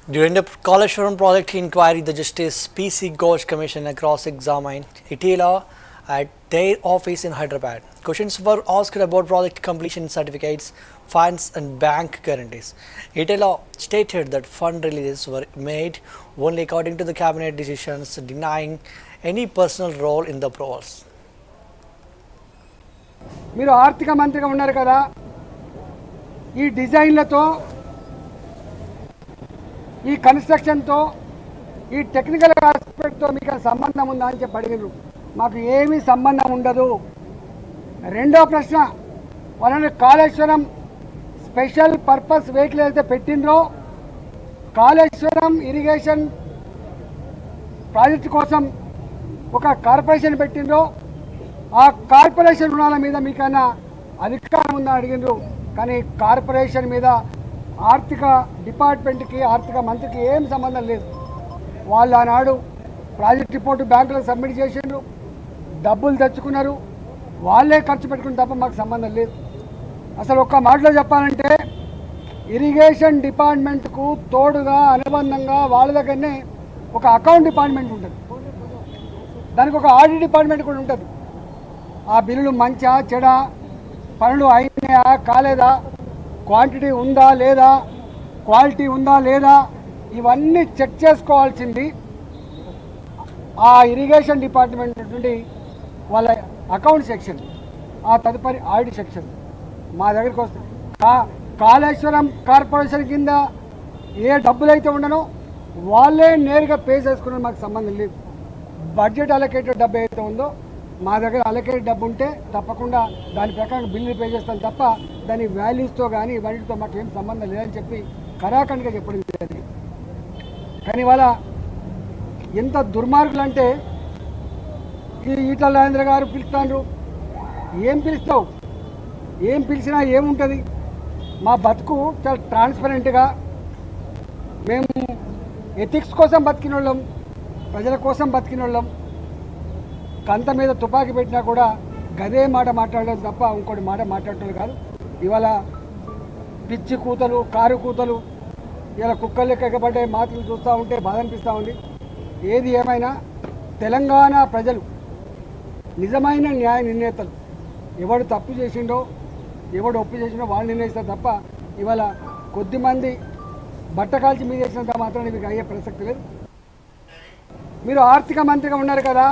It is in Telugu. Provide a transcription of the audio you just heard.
During the Kaleshwaram project inquiry, the Justice P.C. Ghosh Commission cross-examined Itila at their office in Hyderabad. Questions were asked about project completion certificates, funds and bank guarantees. Itila stated that fund releases were made only according to the cabinet decisions, denying any personal role in the approvals. మీరు ఆర్థిక మంత్రిగా ఉన్నారు కదా, ఈ డిజైన్లతో, ఈ కన్స్ట్రక్షన్తో, ఈ టెక్నికల్ ఆస్పెక్ట్తో మీకు సంబంధం ఉందా అని చెప్పి అడిగారు. మాకు ఏమీ సంబంధం ఉండదు. రెండో ప్రశ్న, వాళ్ళని కాళేశ్వరం స్పెషల్ పర్పస్ వెహికల్ అయితే పెట్టిండ్రో, కాళేశ్వరం ఇరిగేషన్ ప్రాజెక్టు కోసం ఒక కార్పొరేషన్ పెట్టిండ్రో, ఆ కార్పొరేషన్ రుణాల మీద మీకైనా అధికారం ఉందా అడిగినారు. కానీ కార్పొరేషన్ మీద ఆర్థిక డిపార్ట్మెంట్కి, ఆర్థిక మంత్రికి ఏం సంబంధం లేదు. వాళ్ళు ఆనాడు ప్రాజెక్ట్ రిపోర్టు బ్యాంకులకు సబ్మిట్ చేసిండ్రు, డబ్బులు తెచ్చుకున్నారు, వాళ్ళే ఖర్చు పెట్టుకుని తప్ప మాకు సంబంధం లేదు. అసలు ఒక్క మాటలో చెప్పాలంటే ఇరిగేషన్ డిపార్ట్మెంట్కు తోడుగా అనుబంధంగా వాళ్ళ దగ్గరనే ఒక అకౌంట్ డిపార్ట్మెంట్ ఉంటుంది, దానికి ఒక ఆడిట్ డిపార్ట్మెంట్ కూడా ఉంటుంది. ఆ బిల్లులు మంచా చెడా, పనులు అయినాయా కాలేదా, క్వాంటిటీ ఉందా లేదా, క్వాలిటీ ఉందా లేదా, ఇవన్నీ చెక్ చేసుకోవాల్సింది ఆ ఇరిగేషన్ డిపార్ట్మెంట్ నుండి వాళ్ళ అకౌంట్ సెక్షన్, ఆ తదుపరి ఆడిట్ సెక్షన్ మా దగ్గరికి వస్తుంది. కాళేశ్వరం కార్పొరేషన్ కింద ఏ డబ్బులు అయితే ఉండనో వాళ్ళే నేరుగా పే చేసుకున్న మాకు సంబంధం లేదు. బడ్జెట్ అలొకేటెడ్ డబ్బు ఏదైతే ఉందో మా దగ్గర అలొకేటెడ్ డబ్బు ఉంటే తప్పకుండా దాని ప్రకారం బిల్లు పే చేస్తాం తప్ప దాని వాల్యూస్తో కానీ వాటితో మాకు ఏం సంబంధం లేదని చెప్పి కరాఖండిగా చెప్పడం జరిగింది. కానీ వాళ్ళ ఎంత దుర్మార్గులు అంటే, ఈ ఈటల రాజేంద్ర గారు పిలుస్తాండ్రు, ఏం పిలుస్తావు, ఏం పిలిచినా ఏముంటుంది. మా బతుకు చాలా ట్రాన్స్పరెంట్గా, మేము ఎథిక్స్ కోసం బతికిన వాళ్ళం, ప్రజల కోసం బతికిన వాళ్ళం. కంత మీద తుపాకీ పెట్టినా కూడా గదే మాట మాట్లాడడం తప్ప ఇంకోటి మాట మాట్లాడటం కాదు. ఇవాళ పిచ్చి కూతలు, కారు కూతలు, ఇలా కుక్కలు ఎక్కబడ్డే మాటలు చూస్తూ ఉంటే బాధ అనిపిస్తూ ఉంది. ఏది ఏమైనా తెలంగాణ ప్రజలు నిజమైన న్యాయ నిర్ణేతలు. ఎవడు తప్పు చేసిండో, ఎవడు ఒప్పు చేసిండో వాళ్ళు నిర్ణయిస్తారు తప్ప ఇవాళ కొద్దిమంది బట్టకాల్చి మీద చేసినంత మాత్రం మీకు అయ్యే ప్రసక్తి లేదు. మీరు ఆర్థిక మంత్రిగా ఉన్నారు కదా,